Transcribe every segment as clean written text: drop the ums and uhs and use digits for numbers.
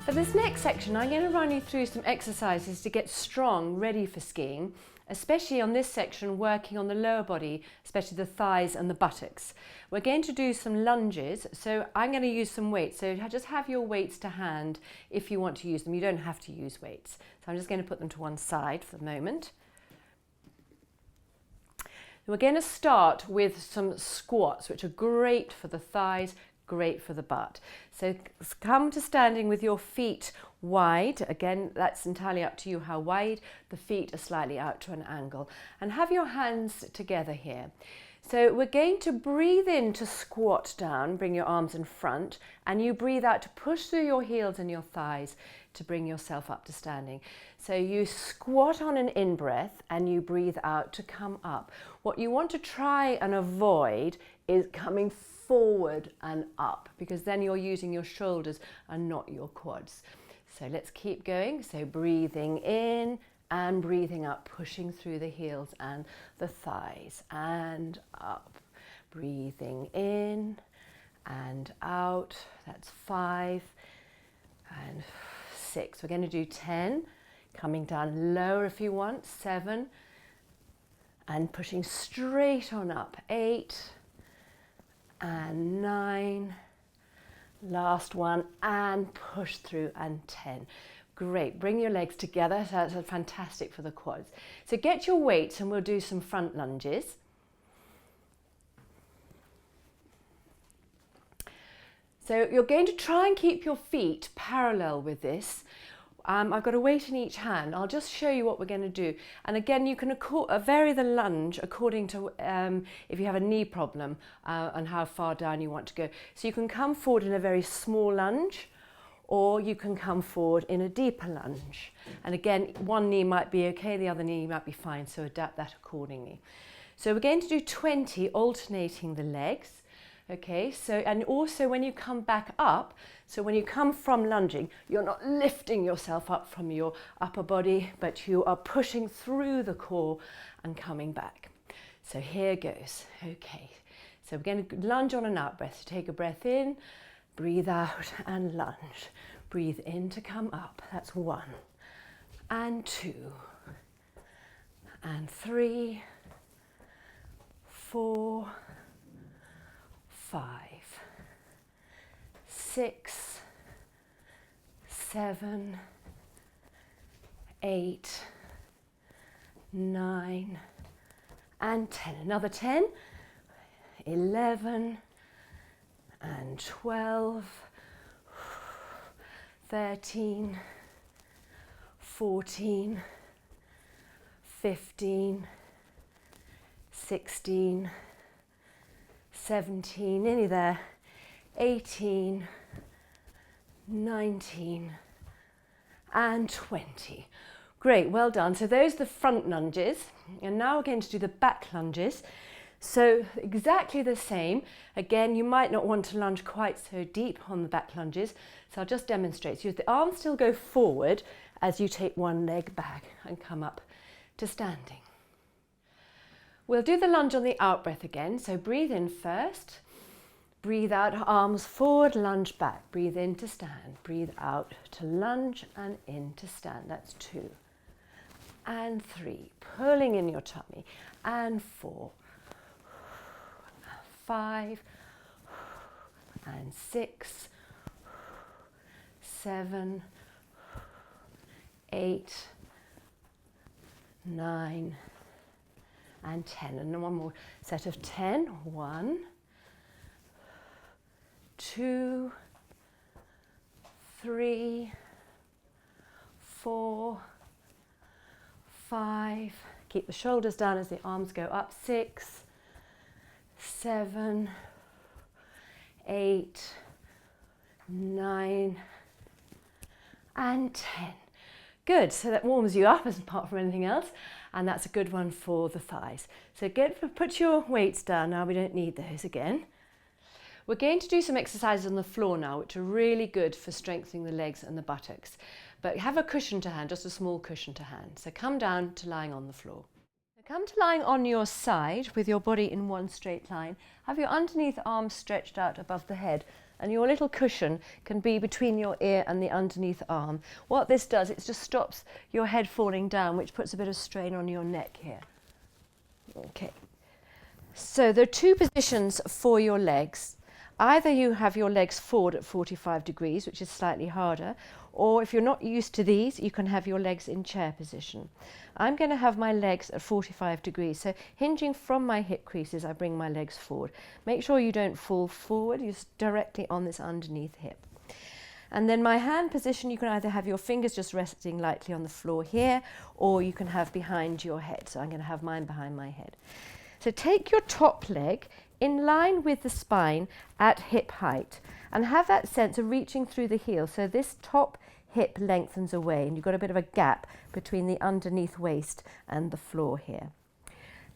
For this next section, I'm going to run you through some exercises to get strong, ready for skiing, especially on this section, working on the lower body, especially the thighs and the buttocks. We're going to do some lunges, so I'm going to use some weights. So just have your weights to hand if you want to use them. You don't have to use weights. So I'm just going to put them to one side for the moment. We're going to start with some squats, which are great for the thighs, great for the butt. So come to standing with your feet wide. Again, that's entirely up to you how wide. The feet are slightly out to an angle. And have your hands together here. So we're going to breathe in to squat down, bring your arms in front, and you breathe out to push through your heels and your thighs to bring yourself up to standing. So you squat on an in-breath and you breathe out to come up. What you want to try and avoid is coming forward and up, because then you're using your shoulders and not your quads. So let's keep going. So breathing in and breathing up, pushing through the heels and the thighs and up. Breathing in and out. That's 5 and 6. We're going to do 10. Coming down lower if you want. 7 and pushing straight on up. 8 and 9. Last one and push through and 10. Great, bring your legs together, so that's fantastic for the quads. So get your weights and we'll do some front lunges. So you're going to try and keep your feet parallel with this. I've got a weight in each hand. I'll just show you what we're going to do. And again, you can vary the lunge according to if you have a knee problem and how far down you want to go. So you can come forward in a very small lunge, or you can come forward in a deeper lunge. And again, one knee might be okay, the other knee might be fine, so adapt that accordingly. So we're going to do 20 alternating the legs. Okay, so, and also when you come back up, so when you come from lunging, you're not lifting yourself up from your upper body, but you are pushing through the core and coming back. So here goes. Okay, so we're going to lunge on an out breath. So take a breath in, breathe out and lunge. Breathe in to come up. That's 1 and 2 and 3, 4, 5, 6, 7, 8, 9 and 10. Another 10, 11 and 12, 13, 14, 15, 16, 17, nearly there, 18, 19 and 20. Great, well done. So those are the front lunges, and now we're going to do the back lunges. So exactly the same. Again, you might not want to lunge quite so deep on the back lunges, so I'll just demonstrate. So the arms still go forward as you take one leg back and come up to standing. We'll do the lunge on the out breath again. So breathe in first, breathe out, arms forward, lunge back. Breathe in to stand, breathe out to lunge and in to stand. That's 2 and 3, pulling in your tummy, and 4, 5 and 6, 7, 8, 9 and 10. And one more set of 10. 1, 2, 3, 4, 5. Keep the shoulders down as the arms go up. 6, 7, 8, 9 and 10. Good, so that warms you up as apart from anything else, and that's a good one for the thighs. So put your weights down now, we don't need those again. We're going to do some exercises on the floor now, which are really good for strengthening the legs and the buttocks. But have a cushion to hand, just a small cushion to hand. So come down to lying on the floor. Come to lying on your side with your body in one straight line. Have your underneath arms stretched out above the head, and your little cushion can be between your ear and the underneath arm. What this does, it just stops your head falling down, which puts a bit of strain on your neck here. Okay. So there are two positions for your legs. Either you have your legs forward at 45 degrees, which is slightly harder, or if you're not used to these, you can have your legs in chair position. I'm going to have my legs at 45 degrees, so hinging from my hip creases, I bring my legs forward. Make sure you don't fall forward, you're directly on this underneath hip. And then my hand position, you can either have your fingers just resting lightly on the floor here, or you can have behind your head. So I'm going to have mine behind my head. So take your top leg in line with the spine at hip height and have that sense of reaching through the heel. So this top hip lengthens away and you've got a bit of a gap between the underneath waist and the floor here.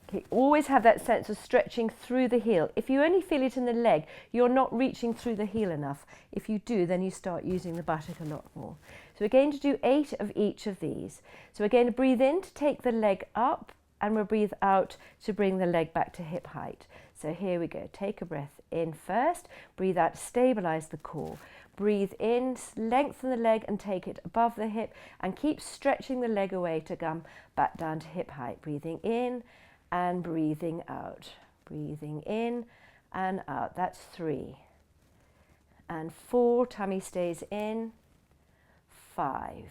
Okay, always have that sense of stretching through the heel. If you only feel it in the leg, you're not reaching through the heel enough. If you do, then you start using the buttock a lot more. So we're going to do 8 of each of these. So we're going to breathe in to take the leg up, and we'll breathe out to bring the leg back to hip height. So here we go. Take a breath in first, breathe out to stabilize the core. Breathe in, lengthen the leg and take it above the hip and keep stretching the leg away to come back down to hip height. Breathing in and breathing out. Breathing in and out. That's 3. And 4, tummy stays in. 5,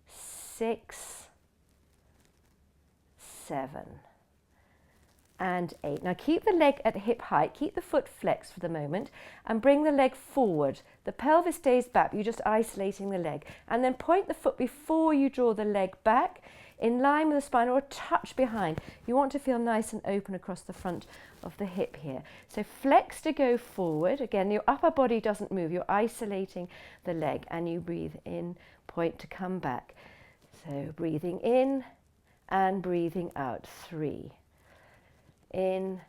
6, 7 and 8. Now keep the leg at hip height, keep the foot flexed for the moment and bring the leg forward. The pelvis stays back, you're just isolating the leg. And then point the foot before you draw the leg back in line with the spine or a touch behind. You want to feel nice and open across the front of the hip here. So flex to go forward. Again, your upper body doesn't move, you're isolating the leg and you breathe in, point to come back. So breathing in and breathing out. 3. In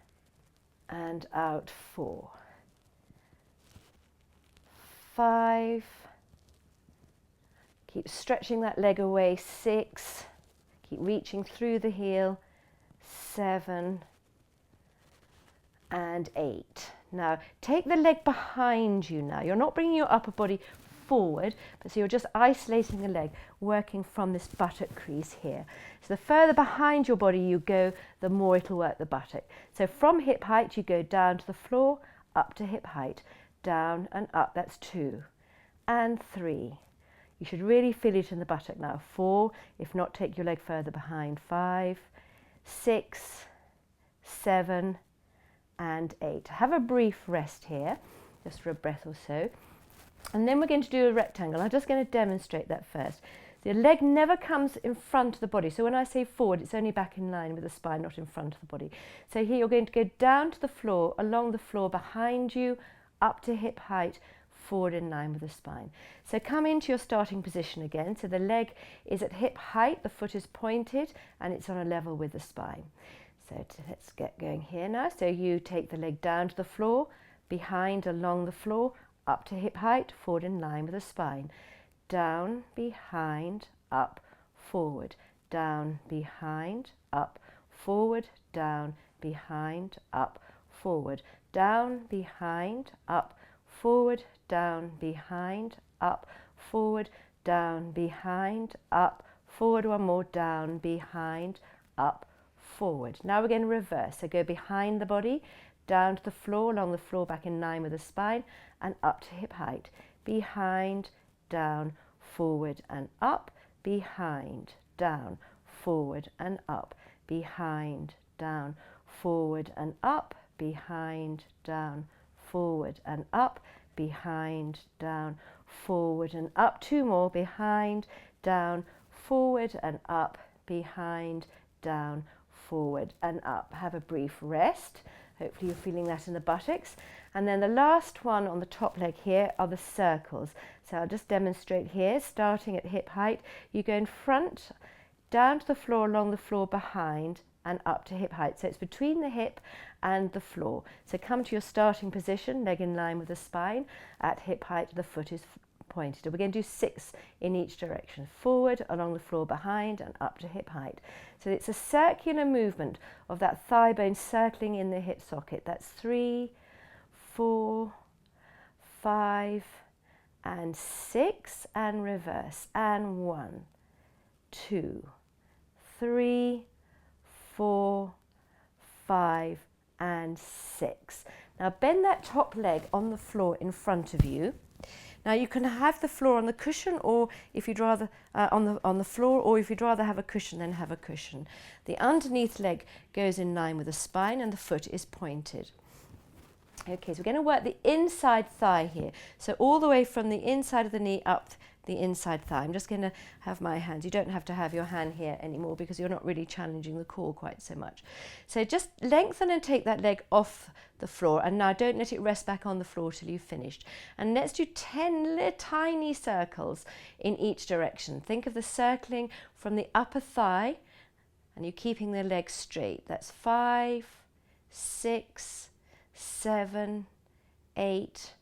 and out. 4, 5. Keep stretching that leg away. 6. Keep reaching through the heel. 7 and 8. Now take the leg behind you now. You're not bringing your upper body forward, but so you're just isolating the leg, working from this buttock crease here. So the further behind your body you go, the more it'll work the buttock. So from hip height you go down to the floor, up to hip height, down and up. That's 2 and 3. You should really feel it in the buttock now. 4, if not take your leg further behind. 5, 6, 7 and 8. Have a brief rest here, just for a breath or so. And then we're going to do a rectangle. I'm just going to demonstrate that first. The leg never comes in front of the body. So when I say forward, it's only back in line with the spine, not in front of the body. So here you're going to go down to the floor, along the floor behind you, up to hip height, forward in line with the spine. So come into your starting position again. So the leg is at hip height, the foot is pointed, and it's on a level with the spine. So let's get going here now. So you take the leg down to the floor, behind, along the floor, up to hip height, forward in line with the spine. Down, behind, up, forward. Down, behind, up, forward. Down, behind, up, forward. Down, behind, up, forward. Down, behind, up, forward. Down, behind, up, forward. One more. Down, behind, up, forward. Now we're going to reverse. So go behind the body, down to the floor, along the floor, back in line with the spine, and up to hip height. Behind, down, forward and up, behind, down, forward and up, behind, down, forward and up, behind, down, forward and up, behind, down, forward and up. 2 more. Behind, down, forward and up, behind, down, forward and up. Have a brief rest. Hopefully you're feeling that in the buttocks. And then the last one on the top leg here are the circles. So I'll just demonstrate here, starting at hip height. You go in front, down to the floor, along the floor, behind, and up to hip height. So it's between the hip and the floor. So come to your starting position, leg in line with the spine. At hip height, the foot is pointed. And we're going to do 6 in each direction, forward, along the floor behind, and up to hip height. So it's a circular movement of that thigh bone circling in the hip socket. That's 3, 4, 5, and 6, and reverse, and 1, 2, 3, 4, 5, and 6. Now bend that top leg on the floor in front of you. Now you can have the floor on the cushion, or if you'd rather on the floor, or if you'd rather have a cushion, then have a cushion. The underneath leg goes in line with the spine, and the foot is pointed. Okay, so we're going to work the inside thigh here. So all the way from the inside of the knee up the inside thigh. I'm just going to have my hands. You don't have to have your hand here anymore because you're not really challenging the core quite so much. So just lengthen and take that leg off the floor, and now don't let it rest back on the floor till you've finished. And let's do 10 little tiny circles in each direction. Think of the circling from the upper thigh, and you're keeping the leg straight. That's 5, 6, 7, 8,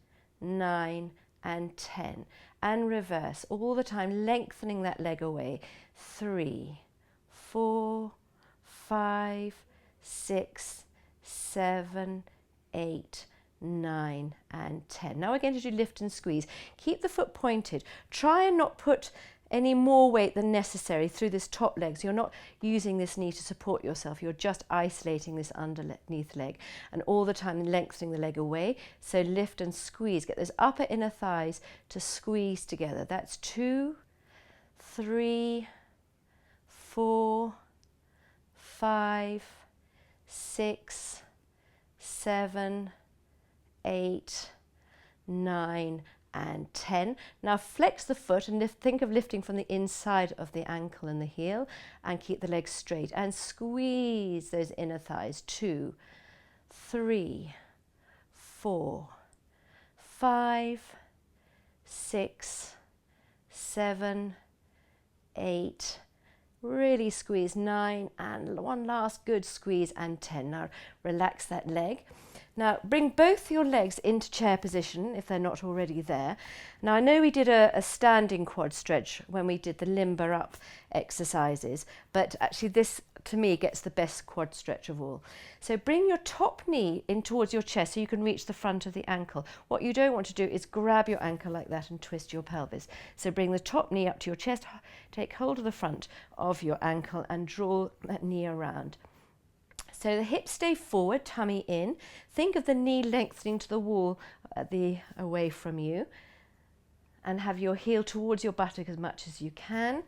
9, and 10. And reverse all the time, lengthening that leg away. 3, 4, 5, 6, 7, 8, 9, and 10. Now we're going to do lift and squeeze. Keep the foot pointed. Try and not put any more weight than necessary through this top leg. So you're not using this knee to support yourself. You're just isolating this underneath leg, and all the time lengthening the leg away. So lift and squeeze. Get those upper inner thighs to squeeze together. That's 2, 3, 4, 5, 6, 7, 8, 9, and 10. Now flex the foot and think of lifting from the inside of the ankle and the heel, and keep the legs straight and squeeze those inner thighs. 2, 3, 4, 5, 6, 7, 8. Really squeeze. 9, and one last good squeeze, and 10. Now relax that leg. Now bring both your legs into chair position if they're not already there. Now I know we did a standing quad stretch when we did the limber up exercises, but actually this to me gets the best quad stretch of all. So bring your top knee in towards your chest so you can reach the front of the ankle. What you don't want to do is grab your ankle like that and twist your pelvis. So bring the top knee up to your chest, take hold of the front of your ankle and draw that knee around. So the hips stay forward, tummy in. Think of the knee lengthening to the wall away from you, and have your heel towards your buttock as much as you can.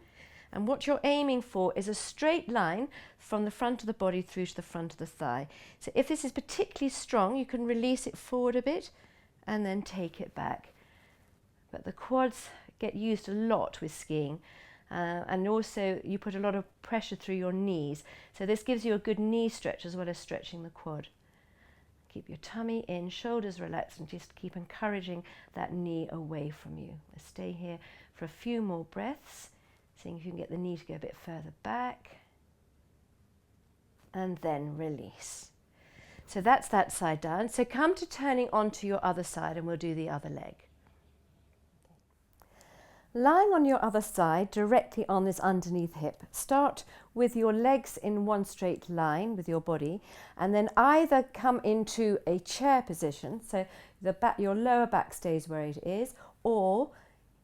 And what you're aiming for is a straight line from the front of the body through to the front of the thigh. So if this is particularly strong, you can release it forward a bit and then take it back. But the quads get used a lot with skiing. And also you put a lot of pressure through your knees. So this gives you a good knee stretch as well as stretching the quad. Keep your tummy in, shoulders relaxed, and just keep encouraging that knee away from you. Stay here for a few more breaths, seeing if you can get the knee to go a bit further back. And then release. So that's that side down. So come to turning onto your other side, and we'll do the other leg. Lying on your other side, directly on this underneath hip, start with your legs in one straight line with your body, and then either come into a chair position, so your lower back stays where it is, or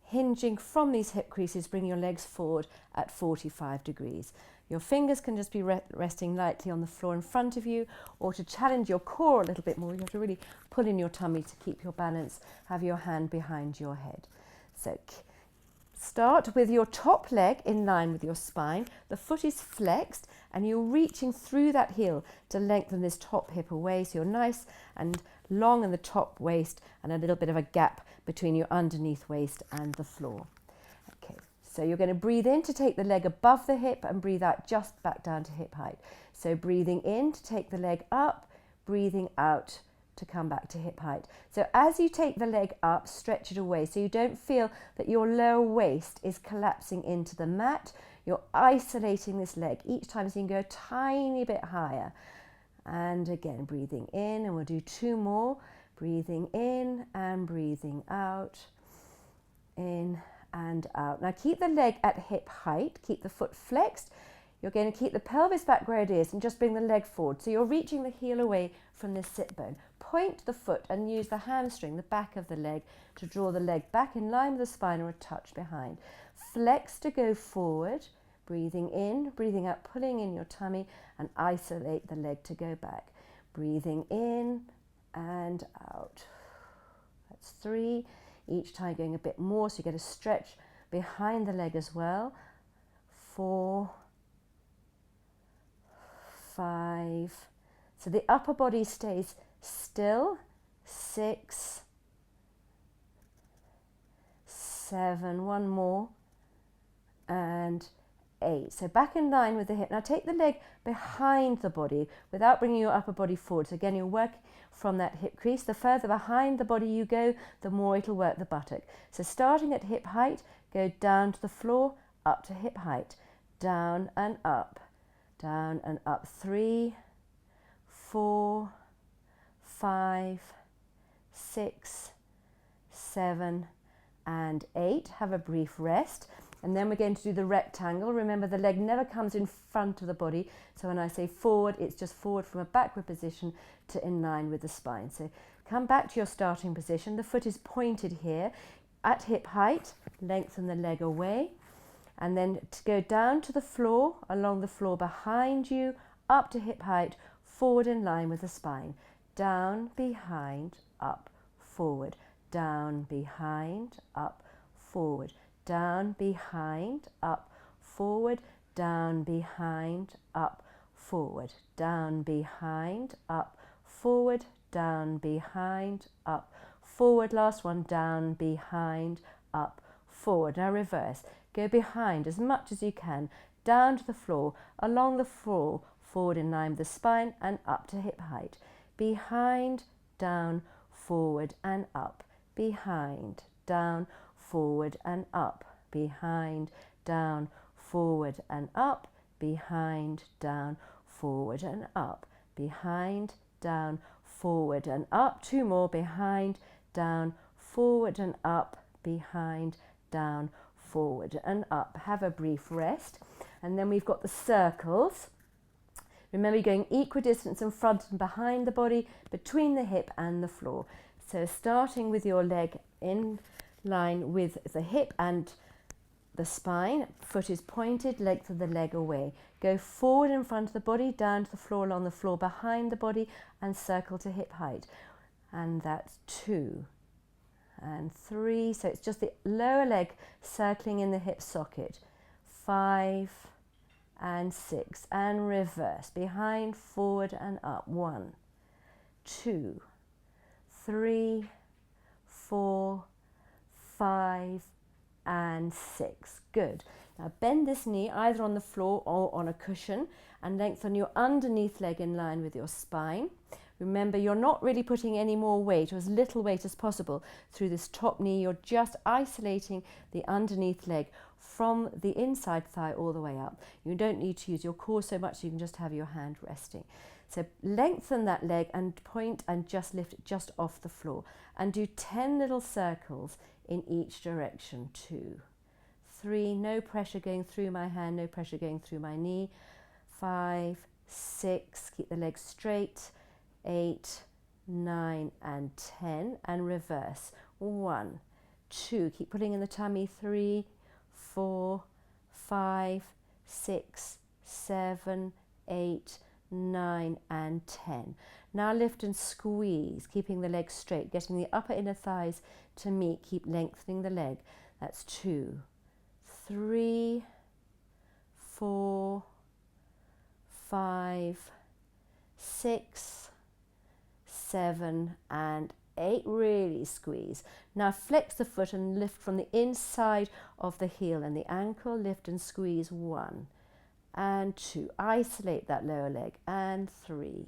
hinging from these hip creases, bring your legs forward at 45 degrees. Your fingers can just be resting lightly on the floor in front of you, or to challenge your core a little bit more, you have to really pull in your tummy to keep your balance, have your hand behind your head. So start with your top leg in line with your spine. The foot is flexed and you're reaching through that heel to lengthen this top hip away, so you're nice and long in the top waist and a little bit of a gap between your underneath waist and the floor. Okay, so you're going to breathe in to take the leg above the hip and breathe out just back down to hip height. So breathing in to take the leg up, breathing out to come back to hip height. So as you take the leg up, stretch it away so you don't feel that your lower waist is collapsing into the mat. You're isolating this leg each time, so you can go a tiny bit higher. And again, breathing in, and we'll do 2 more. Breathing in and breathing out. in and out. Now keep the leg at hip height, keep the foot flexed. You're going to keep the pelvis back where it is and just bring the leg forward. So you're reaching the heel away from the sit bone. Point the foot and use the hamstring, the back of the leg, to draw the leg back in line with the spine or a touch behind. Flex to go forward, breathing in, breathing out, pulling in your tummy, and isolate the leg to go back. Breathing in and out. That's 3. Each time going a bit more, so you get a stretch behind the leg as well. 4, 5. So the upper body stays still. 6, 7. One more. And 8. So back in line with the hip. Now take the leg behind the body without bringing your upper body forward. So again, you're working from that hip crease. The further behind the body you go, the more it'll work the buttock. So starting at hip height, go down to the floor, up to hip height, down and up, down and up. 3, 4, 5, 6, 7, and 8. Have a brief rest. And then we're going to do the rectangle. Remember, the leg never comes in front of the body. So when I say forward, it's just forward from a backward position to in line with the spine. So come back to your starting position. The foot is pointed here at hip height. Lengthen the leg away. And then to go down to the floor, along the floor behind you, up to hip height, forward in line with the spine. Down, behind, up, forward. Down, behind, up, forward. Down, behind, up, forward, down, behind, up, forward, down, behind, up, forward, down, behind, up, forward. Last one, down, behind, up, forward. Now reverse. Go behind as much as you can, down to the floor, along the floor, forward in line with the spine and up to hip height. Behind, down, forward and up, behind, down, forward and up, behind, down, forward and up, behind, down, forward and up, behind, down, forward and up. 2 more, behind, down, forward and up, behind, down, forward and up. Have a brief rest. And then we've got the circles. Remember, you're going equidistant in front and behind the body, between the hip and the floor. So starting with your leg in line with the hip and the spine, foot is pointed, lengthen the leg away. Go forward in front of the body, down to the floor, along the floor behind the body, and circle to hip height. And that's 2 and 3. So it's just the lower leg circling in the hip socket. 5 and 6, and reverse, behind, forward and up. 1, 2, 3, 4, 5 and 6. Good. Now bend this knee either on the floor or on a cushion and lengthen your underneath leg in line with your spine. Remember, you're not really putting any more weight or as little weight as possible through this top knee. You're just isolating the underneath leg from the inside thigh all the way up. You don't need to use your core so much, you can just have your hand resting. So lengthen that leg and point and just lift it just off the floor. And do 10 little circles in each direction. 2, 3, no pressure going through my hand, no pressure going through my knee. 5, 6, keep the legs straight. 8, 9 and 10, and reverse. 1, 2, keep pulling in the tummy. 3, 4, 5, 6, 7, 8, 9 and 10. Now lift and squeeze, keeping the legs straight, getting the upper inner thighs to meet. Keep lengthening the leg. That's 2, 3, 4, 5, 6, 7 and 8. Really squeeze. Now flex the foot and lift from the inside of the heel and the ankle. Lift and squeeze. 1 and 2. Isolate that lower leg. And 3,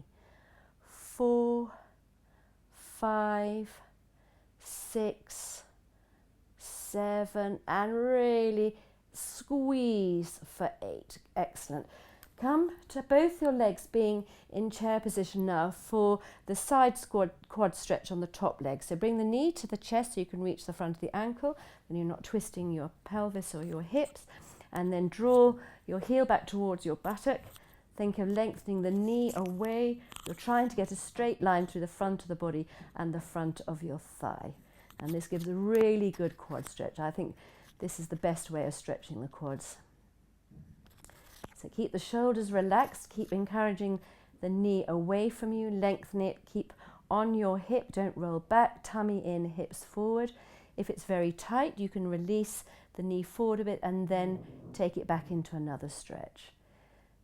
4, 5, 6, 7 and really squeeze for 8. Excellent. Come to both your legs being in chair position now for the side quad stretch on the top leg. So bring the knee to the chest so you can reach the front of the ankle and you're not twisting your pelvis or your hips. And then draw your heel back towards your buttock. Think of lengthening the knee away. You're trying to get a straight line through the front of the body and the front of your thigh. And this gives a really good quad stretch. I think this is the best way of stretching the quads. So keep the shoulders relaxed, keep encouraging the knee away from you, lengthen it, keep on your hip, don't roll back, tummy in, hips forward. If it's very tight, you can release the knee forward a bit and then take it back into another stretch.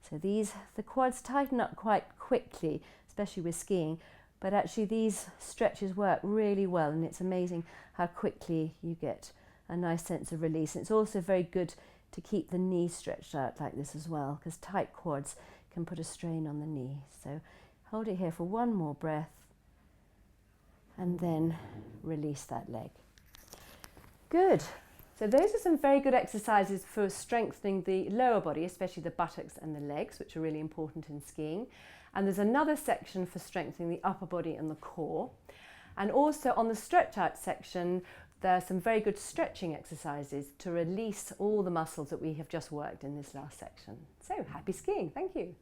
So the quads tighten up quite quickly, especially with skiing, but actually these stretches work really well and it's amazing how quickly you get a nice sense of release. It's also very good to keep the knee stretched out like this as well, because tight quads can put a strain on the knee. So hold it here for one more breath and then release that leg. Good. So those are some very good exercises for strengthening the lower body, especially the buttocks and the legs, which are really important in skiing. And there's another section for strengthening the upper body and the core. And also on the stretch out section, there are some very good stretching exercises to release all the muscles that we have just worked in this last section. So happy skiing, thank you.